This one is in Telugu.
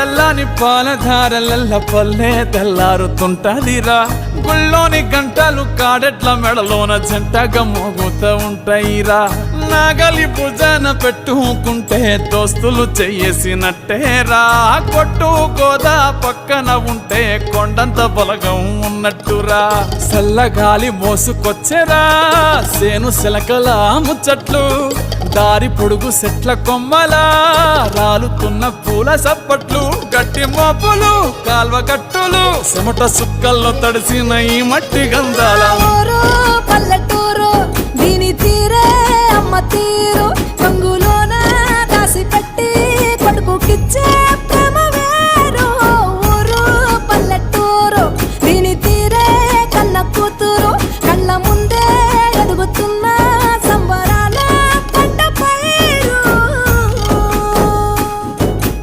తెల్లని పాలధారలల్ల పల్లె తెల్లారుతుంటదిరా గుళ్ళోని గంటలు కాడెట్ల మెడలోన జంటగా మోగుతూ ఉంటాయిరా నాగలి భుజాన పెట్టుకుంటే దోస్తులు చెయ్యేసినట్టేరా కొట్టు గోదా పక్కన ఉంటే కొండంత బలగం ఉన్నట్టురా చల్లగాలి మోసుకొచ్చెరా సేను శిలకల ముచ్చట్లు దారి పొడుగు సెట్ల కొమ్మలా రాలుతున్న పూల సప్పట్లు గట్టి మోపులు కాల్వ గట్టులు చెమట సుక్కల్లో తడిసిన ఈ మట్టి గంధాల పల్లెటూరు దీని తీరే అమ్మ తీరు